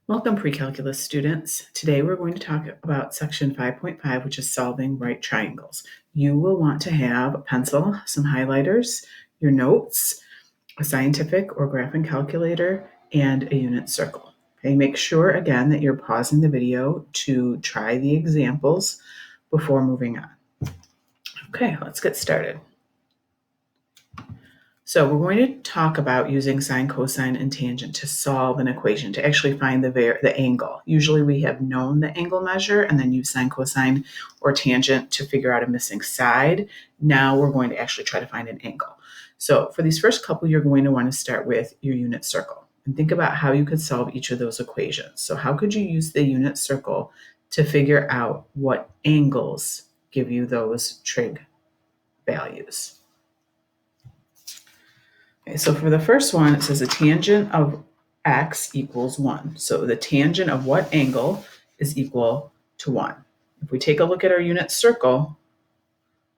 Welcome, pre-calculus students. Today we're going to talk about section 5.5, which is solving right triangles. You will want to have a pencil, some highlighters, your notes, a scientific or graphing calculator, and a unit circle. Okay, make sure again that you're pausing the video to try the examples before moving on. Okay, let's get started. So we're going to talk about using sine, cosine, and tangent to solve an equation, to actually find the angle. Usually we have known the angle measure and then use sine, cosine, or tangent to figure out a missing side. Now we're going to actually try to find an angle. So for these first couple, you're going to want to start with your unit circle and think about how you could solve each of those equations. So how could you use the unit circle to figure out what angles give you those trig values? Okay, so for the first one, it says the tangent of x equals 1. So the tangent of what angle is equal to 1? If we take a look at our unit circle,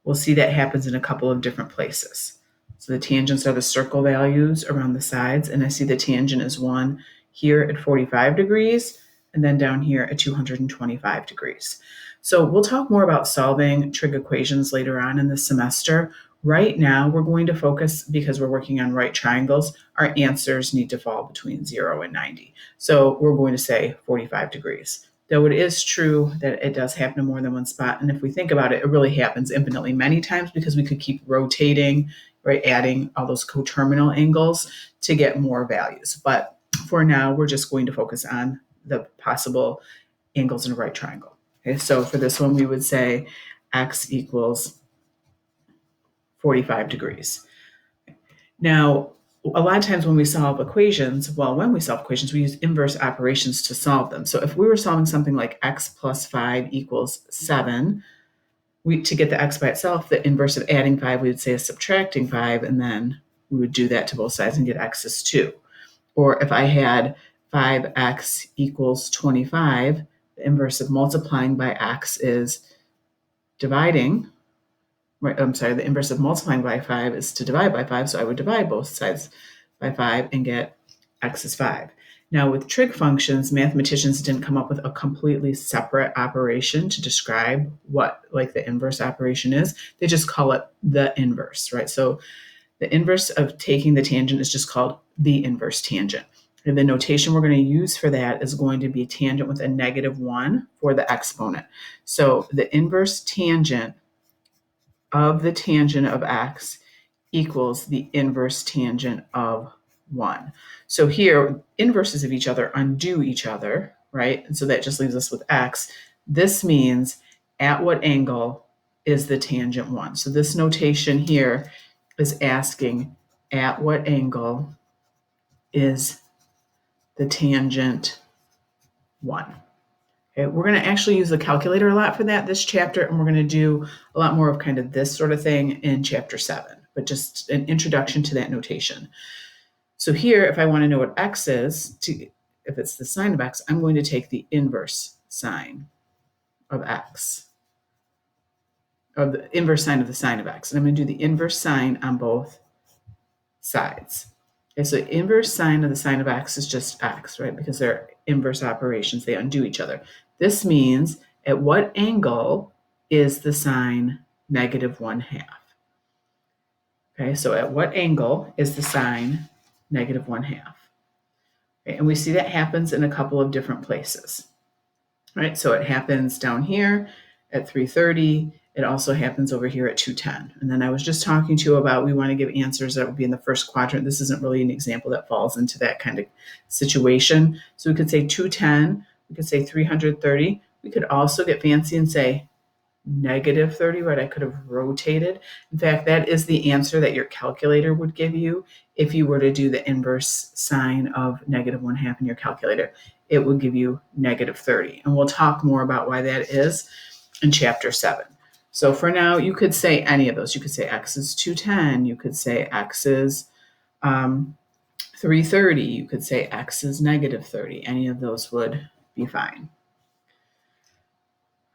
we'll see that happens in a couple of different places. So the tangents are the circle values around the sides, and I see the tangent is 1 here at 45 degrees, and then down here at 225 degrees. So we'll talk more about solving trig equations later on in the semester. Right now, we're going to focus, because we're working on right triangles, our answers need to fall between 0 and 90. So we're going to say 45 degrees. Though it is true that it does happen in more than one spot. And if we think about it, it really happens infinitely many times, because we could keep rotating, right, adding all those coterminal angles to get more values. But for now, we're just going to focus on the possible angles in a right triangle. Okay, so for this one, we would say x equals 45 degrees. Now, a lot of times when we solve equations, we use inverse operations to solve them. So if we were solving something like x plus 5 equals 7, to get the x by itself, the inverse of adding 5, we would say is subtracting 5, and then we would do that to both sides and get x is 2. Or if I had 5x equals 25, the inverse of multiplying by x is dividing. The inverse of multiplying by 5 is to divide by 5, so I would divide both sides by 5 and get x is 5. Now, with trig functions, mathematicians didn't come up with a completely separate operation to describe what the inverse operation is. They just call it the inverse, right? So the inverse of taking the tangent is just called the inverse tangent. And the notation we're going to use for that is going to be tangent with a -1 for the exponent. So the inverse tangent of the tangent of x equals the inverse tangent of 1. So here, inverses of each other undo each other, right? And so that just leaves us with x. This means at what angle is the tangent 1? So this notation here is asking at what angle is the tangent 1. Okay, we're going to actually use the calculator a lot for that this chapter, and we're going to do a lot more of kind of this sort of thing in chapter 7, but just an introduction to that notation. So here, if I want to know what x is, if it's the sine of x, I'm going to take the inverse sine of x, or the inverse sine of the sine of x, and I'm going to do the inverse sine on both sides. Okay, so inverse sine of the sine of x is just x, right? Because they're inverse operations, they undo each other. This means at what angle is the sine -1/2? Okay, so at what angle is the sine -1/2? Okay, and we see that happens in a couple of different places, right? So it happens down here at 330. It also happens over here at 210. And then I was just talking to you about, we want to give answers that would be in the first quadrant. This isn't really an example that falls into that kind of situation. So we could say 210, we could say 330. We could also get fancy and say -30, right? I could have rotated. In fact, that is the answer that your calculator would give you if you were to do the inverse sine of -1/2 in your calculator. It would give you -30. And we'll talk more about why that is in chapter 7. So for now, you could say any of those. You could say x is 210. You could say x is 330. You could say x is -30. Any of those would be fine.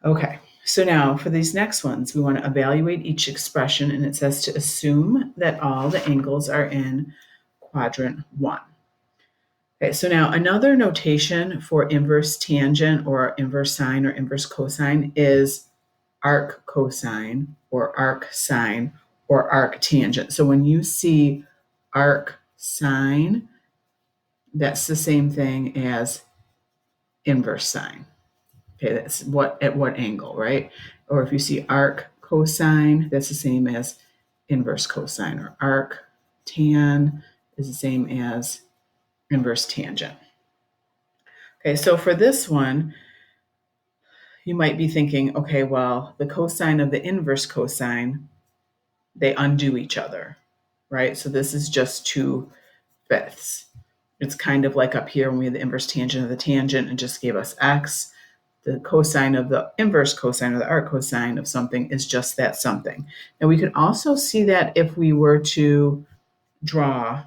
Okay, so now for these next ones, we want to evaluate each expression, and it says to assume that all the angles are in quadrant 1. Okay, so now another notation for inverse tangent or inverse sine or inverse cosine is arc cosine or arc sine or arc tangent. So when you see arc sine, that's the same thing as inverse sine. Okay, that's at what angle, right? Or if you see arc cosine, that's the same as inverse cosine, or arc tan is the same as inverse tangent. Okay, so for this one, you might be thinking, okay, well, the cosine of the inverse cosine, they undo each other, right? So this is just 2/5. It's kind of like up here when we had the inverse tangent of the tangent and just gave us x. The cosine of the inverse cosine or the arc cosine of something is just that something. And we could also see that if we were to draw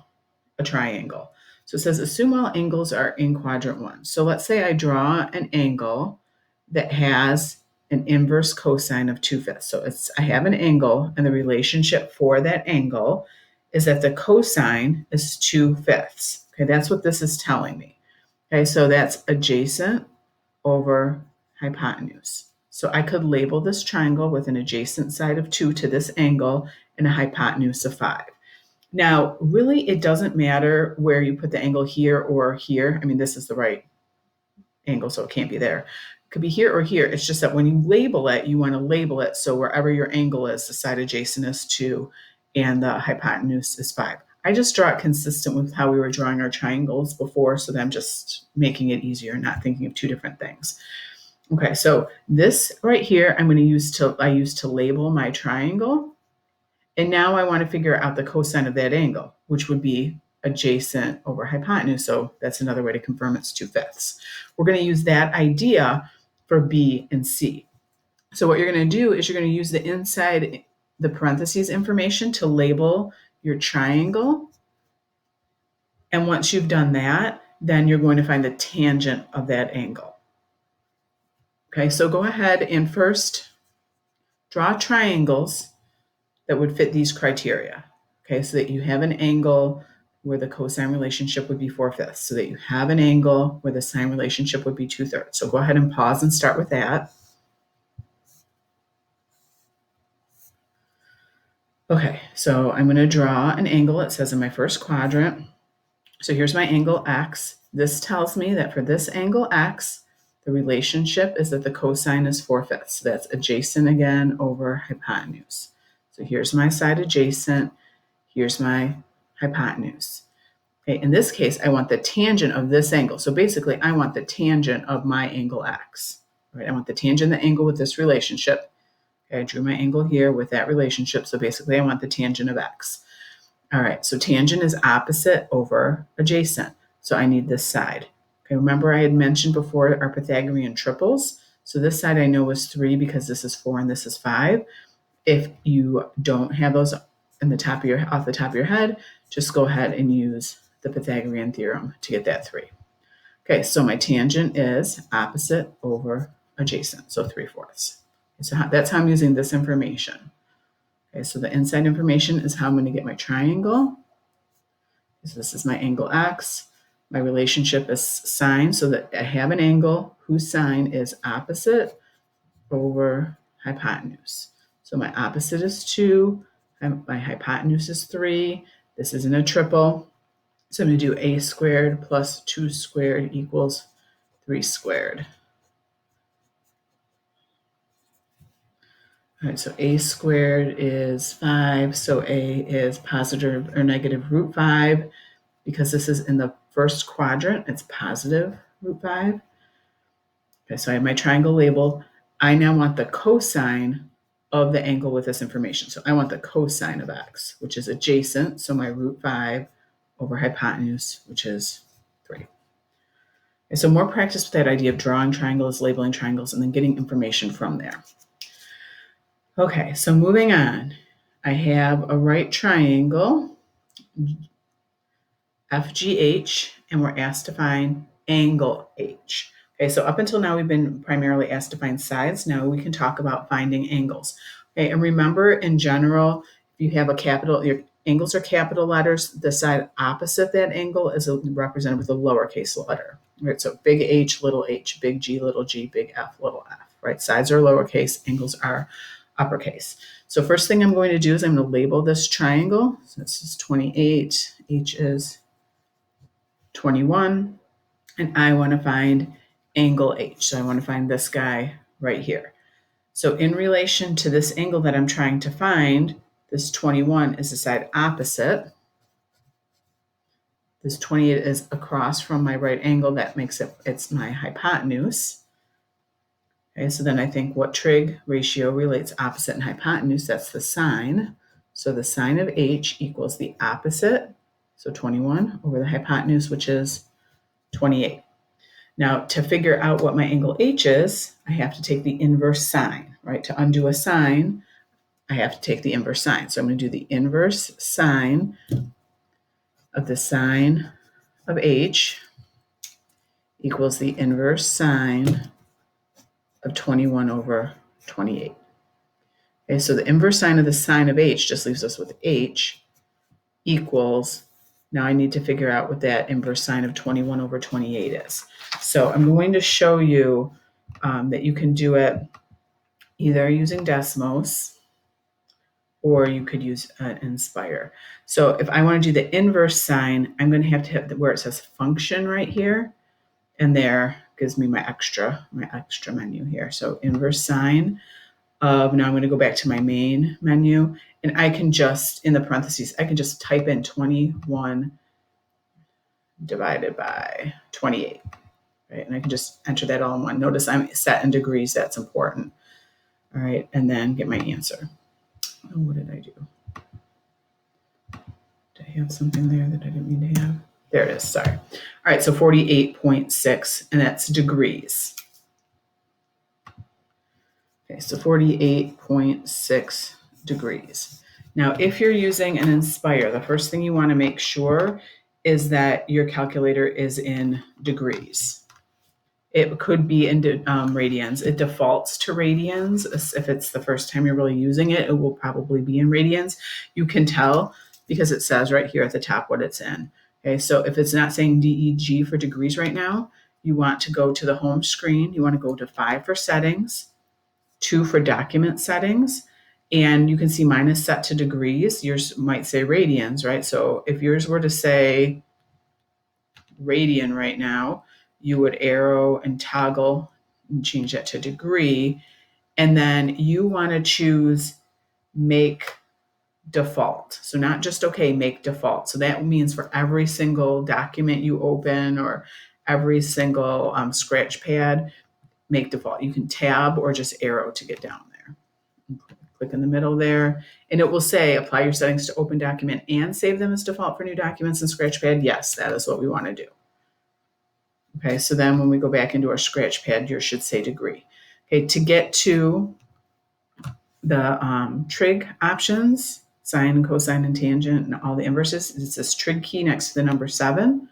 a triangle. So it says assume all angles are in quadrant 1. So let's say I draw an angle that has an inverse cosine of 2/5. So I have an angle, and the relationship for that angle is that the cosine is 2/5. Okay, that's what this is telling me. Okay, so that's adjacent over hypotenuse. So I could label this triangle with an adjacent side of 2 to this angle and a hypotenuse of 5. Now, really, it doesn't matter where you put the angle here or here. I mean, this is the right angle, so it can't be there. It could be here or here. It's just that when you label it, you want to label it so wherever your angle is, the side adjacent is 2 and the hypotenuse is 5. I just draw it consistent with how we were drawing our triangles before, so that I'm just making it easier, not thinking of two different things. Okay, so this right here, I use to label my triangle. And now I want to figure out the cosine of that angle, which would be adjacent over hypotenuse. So that's another way to confirm it's 2/5. We're going to use that idea for B and C. So what you're going to do is you're going to use the inside, the parentheses information to label your triangle. And once you've done that, then you're going to find the tangent of that angle. Okay, so go ahead and first draw triangles that would fit these criteria. Okay, so that you have an angle where the cosine relationship would be 4/5, so that you have an angle where the sine relationship would be 2/3. So go ahead and pause and start with that. Okay, so I'm going to draw an angle, it says in my first quadrant. So here's my angle x. This tells me that for this angle x, the relationship is that the cosine is 4/5. So that's adjacent again over hypotenuse. So here's my side adjacent. Here's my hypotenuse. Okay, in this case, I want the tangent of this angle. So basically, I want the tangent of my angle x. Right? I want the tangent of the angle with this relationship. Okay, I drew my angle here with that relationship. So basically, I want the tangent of x. All right, so tangent is opposite over adjacent. So I need this side. Okay, remember I had mentioned before our Pythagorean triples. So this side I know is 3 because this is 4 and this is 5. If you don't have those off the top of your head, just go ahead and use the Pythagorean theorem to get that 3. Okay, so my tangent is opposite over adjacent, so 3/4. So that's how I'm using this information. Okay, so the inside information is how I'm going to get my triangle. So this is my angle x. My relationship is sine, so that I have an angle whose sine is opposite over hypotenuse. So my opposite is 2, my hypotenuse is 3. This isn't a triple. So I'm going to do a squared plus 2 squared equals 3 squared. All right, so a squared is 5. So a is positive or negative root 5. Because this is in the first quadrant, it's positive root 5. Okay, so I have my triangle labeled. I now want the cosine of the angle with this information. So I want the cosine of x, which is adjacent. So my root 5 over hypotenuse, which is 3. Okay, so more practice with that idea of drawing triangles, labeling triangles, and then getting information from there. Okay, so moving on. I have a right triangle, FGH, and we're asked to find angle H. Okay, so up until now, we've been primarily asked to find sides. Now we can talk about finding angles. Okay, and remember, in general, if you have a capital, angles are capital letters. The side opposite that angle is represented with a lowercase letter. Right? So big H, little h, big G, big F, little f. Right? Sides are lowercase, angles are uppercase. So first thing I'm going to do is I'm going to label this triangle. So this is 28, H is 21, and I want to find angle H. So I want to find this guy right here. So in relation to this angle that I'm trying to find, this 21 is the side opposite. This 28 is across from my right angle. That makes it's my hypotenuse. Okay, so then I think what trig ratio relates opposite and hypotenuse? That's the sine. So the sine of H equals the opposite, so 21, over the hypotenuse, which is 28. Now, to figure out what my angle H is, I have to take the inverse sine, right? To undo a sine, I have to take the inverse sine. So I'm going to do the inverse sine of the sine of H equals the inverse sine of 21 over 28. Okay, so the inverse sine of the sine of H just leaves us with H equals, now I need to figure out what that inverse sine of 21 over 28 is. So I'm going to show you that you can do it either using Desmos or you could use Inspire. So if I want to do the inverse sine, I'm going to have to hit where it says function right here, and there gives me my extra menu here. So inverse sine of, now I'm going to go back to my main menu, and I can just, in the parentheses, I can just type in 21 divided by 28, right? And I can just enter that all in one. Notice I'm set in degrees, that's important. All right, and then get my answer. Oh, what did I do? Did I have something there that I didn't mean to have? There it is, sorry. All right, so 48.6, and that's degrees. Okay, so 48.6 degrees. Now, if you're using an Inspire, the first thing you want to make sure is that your calculator is in degrees. It could be in radians. It defaults to radians. If it's the first time you're really using it, it will probably be in radians. You can tell because it says right here at the top what it's in. Okay, so if it's not saying DEG for degrees right now, you want to go to the home screen. You want to go to 5 for settings, 2 for document settings, and you can see mine is set to degrees. Yours might say radians, right? So if yours were to say radian right now, you would arrow and toggle and change that to degree. And then you want to choose make default. So not just okay, make default. So that means for every single document you open or every single scratch pad, make default. You can tab or just arrow to get down there. Click in the middle there, and it will say apply your settings to open document and save them as default for new documents in Scratchpad. Yes, that is what we want to do. Okay, so then when we go back into our Scratchpad, yours should say degree. Okay, to get to the trig options, sine, cosine, and tangent, and all the inverses, it's this trig key next to the number 7.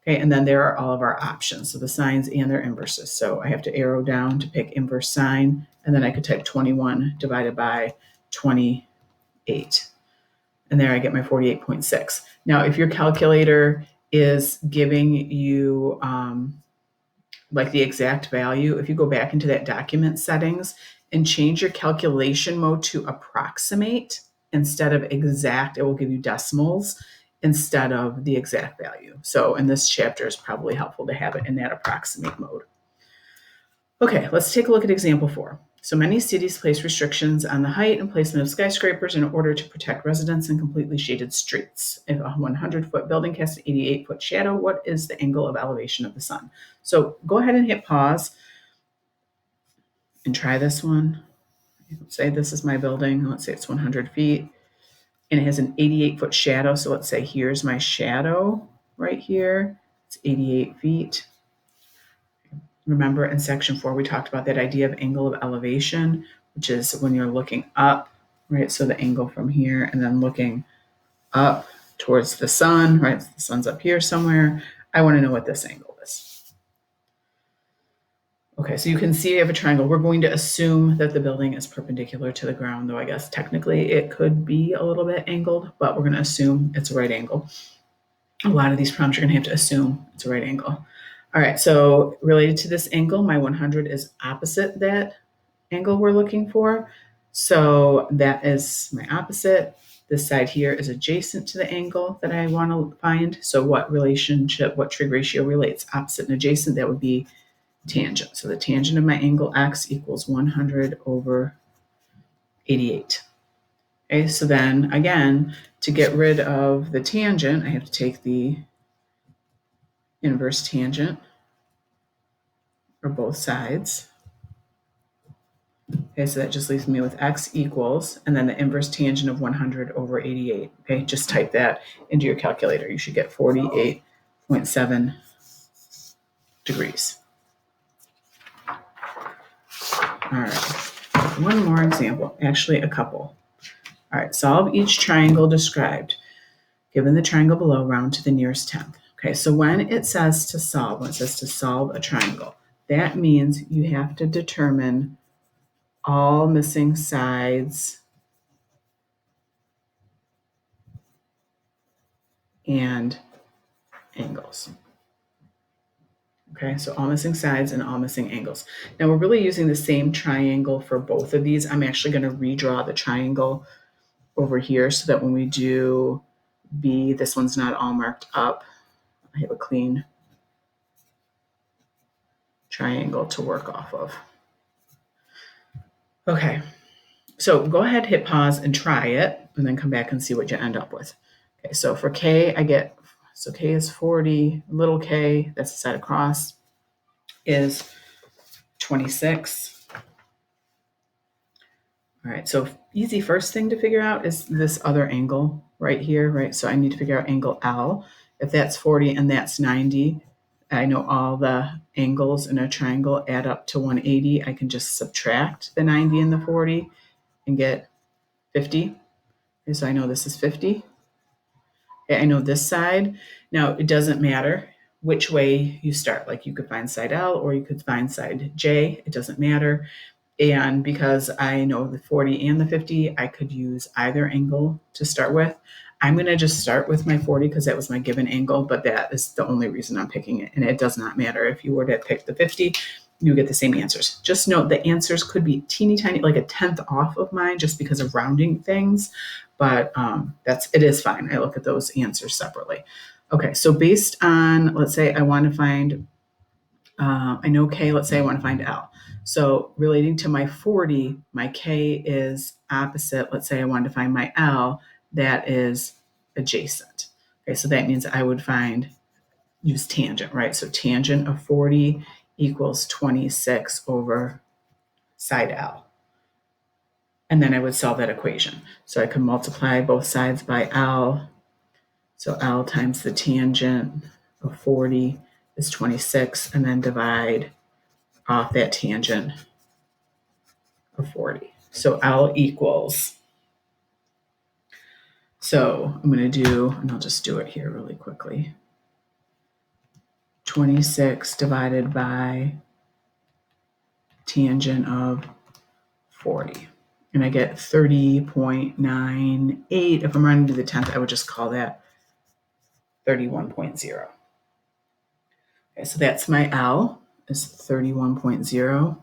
Okay, and then there are all of our options, so the sines and their inverses. So I have to arrow down to pick inverse sine, and then I could type 21 divided by 28. And there I get my 48.6. Now, if your calculator is giving you like the exact value, if you go back into that document settings and change your calculation mode to approximate instead of exact, it will give you decimals instead of the exact value. So in this chapter, it's probably helpful to have it in that approximate mode. Okay, let's take a look at example 4. So many cities place restrictions on the height and placement of skyscrapers in order to protect residents in completely shaded streets. If a 100-foot building casts an 88-foot shadow, what is the angle of elevation of the sun? So go ahead and hit pause and try this one. Let's say this is my building. Let's say it's 100 feet and it has an 88-foot shadow. So let's say here's my shadow right here. It's 88 feet. Remember in section 4, we talked about that idea of angle of elevation, which is when you're looking up, right? So the angle from here and then looking up towards the sun, right? The sun's up here somewhere. I want to know what this angle is. Okay, so you can see I have a triangle. We're going to assume that the building is perpendicular to the ground, though I guess technically it could be a little bit angled, but we're going to assume it's a right angle. A lot of these problems you're going to have to assume it's a right angle. All right, so related to this angle, my 100 is opposite that angle we're looking for. So that is my opposite. This side here is adjacent to the angle that I want to find. So what relationship, what trig ratio relates opposite and adjacent? That would be tangent. So the tangent of my angle x equals 100 over 88. Okay, so then again, to get rid of the tangent, I have to take the inverse tangent for both sides. Okay, so that just leaves me with x equals, and then the inverse tangent of 100 over 88. Okay, just type that into your calculator. You should get 48.7 degrees. All right, one more example, actually a couple. All right, solve each triangle described. Given the triangle below, round to the nearest tenth. Okay, so when it says to solve a triangle, that means you have to determine all missing sides and angles. Okay, so all missing sides and all missing angles. Now we're really using the same triangle for both of these. I'm actually going to redraw the triangle over here so that when we do B, this one's not all marked up. I have a clean triangle to work off of. Okay, so go ahead, hit pause and try it, and then come back and see what you end up with. Okay, so for K, so K is 40, little k, that's the side across, is 26. All right, so easy first thing to figure out is this other angle right here, right? So I need to figure out angle L. If that's 40 and that's 90, I know all the angles in a triangle add up to 180. I can just subtract the 90 and the 40 and get 50. Okay, so I know this is 50. Okay, I know this side. Now, it doesn't matter which way you start. Like you could find side L or you could find side J. It doesn't matter. And because I know the 40 and the 50, I could use either angle to start with. I'm going to just start with my 40 because that was my given angle, but that is the only reason I'm picking it. And it does not matter if you were to pick the 50, you get the same answers. Just note the answers could be teeny tiny, like a tenth off of mine just because of rounding things, but it is fine. I look at those answers separately. Okay, so based on, let's say I want to find, I know K, let's say I want to find L. So relating to my 40, my K is opposite. Let's say I wanted to find my L, that is adjacent. Okay, so that means I would use tangent, right? So tangent of 40 equals 26 over side L. And then I would solve that equation. So I could multiply both sides by L. So L times the tangent of 40 is 26, and then divide off that tangent of 40. So L equals, so I'm going to do, and I'll just do it here really quickly, 26 divided by tangent of 40. And I get 30.98. If I'm running to the 10th, I would just call that 31.0. Okay, so that's my L, is 31.0.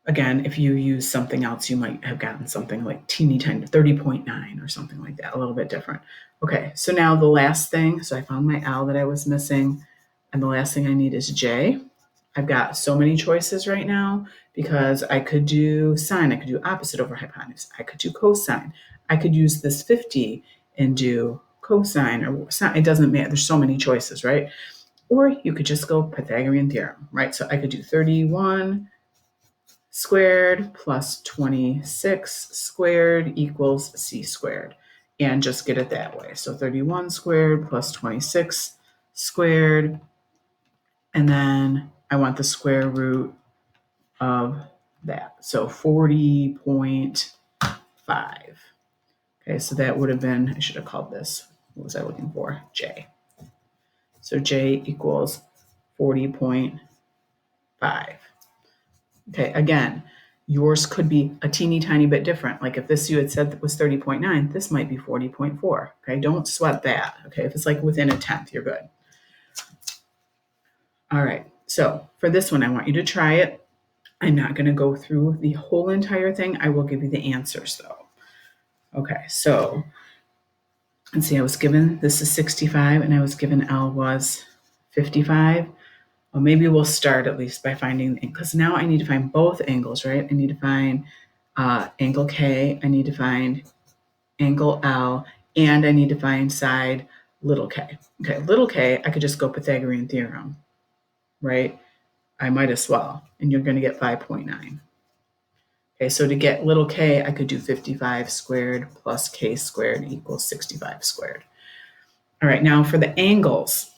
Again, if you use something else, you might have gotten something like teeny tiny, 30.9 or something like that, a little bit different. Okay, so now the last thing, so I found my L that I was missing, and the last thing I need is J. I've got so many choices right now because I could do sine, I could do opposite over hypotenuse, I could do cosine, I could use this 50 and do cosine or sine. It doesn't matter. There's so many choices, right? Or you could just go Pythagorean theorem, right? So I could do 31 squared plus 26 squared equals c squared, and just get it that way. So 31 squared plus 26 squared, and then I want the square root of that. So 40.5. Okay, so that would have been, I should have called this, what was I looking for? J. So J equals 40.5. Okay, again, yours could be a teeny tiny bit different. Like if this you had said that was 30.9, this might be 40.4. Okay, don't sweat that. Okay, if it's like within a tenth, you're good. All right, so for this one, I want you to try it. I'm not going to go through the whole entire thing. I will give you the answers though. Okay, so let's see, I was given this is 65 and I was given L was 55. Well, maybe we'll start at least by finding, because now I need to find both angles, right? I need to find angle K, I need to find angle L, and I need to find side little k. Okay, little k, I could just go Pythagorean theorem, right? I might as well, and you're going to get 5.9. Okay, so to get little k, I could do 55 squared plus k squared equals 65 squared. All right, now for the angles.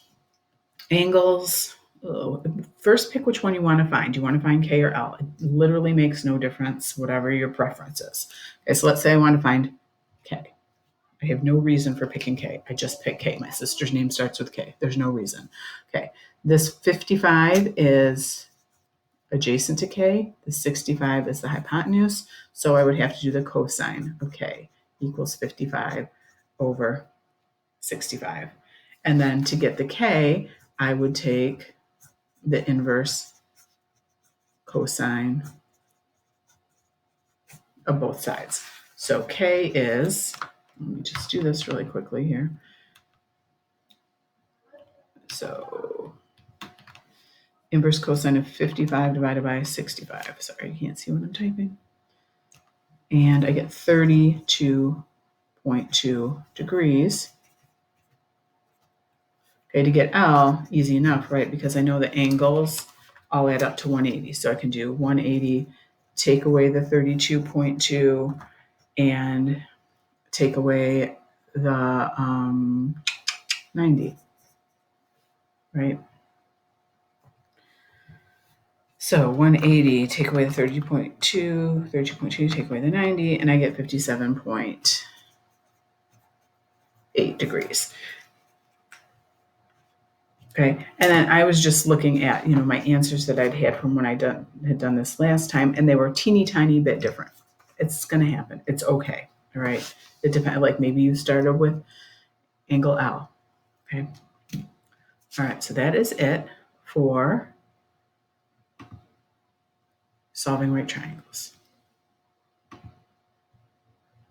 First pick which one you want to find. Do you want to find K or L? It literally makes no difference, whatever your preference is. Okay, so let's say I want to find K. I have no reason for picking K. I just pick K. My sister's name starts with K. There's no reason. Okay, this 55 is adjacent to K. The 65 is the hypotenuse. So I would have to do the cosine of K equals 55 over 65. And then to get the K, I would take the inverse cosine of both sides. So K is, let me just do this really quickly here. So inverse cosine of 55 divided by 65. Sorry, I can't see what I'm typing. And I get 32.2 degrees. Okay, to get L, easy enough, right? Because I know the angles all add up to 180. So I can do 180, take away the 32.2, and take away the 90, right? So 180, take away the 32.2, take away the 90, and I get 57.8 degrees. Okay, and then I was just looking at, my answers that I'd had from when I had done this last time, and they were a teeny tiny bit different. It's going to happen. It's okay. All right. It depends. Like maybe you started with angle L. Okay. All right. So that is it for solving right triangles.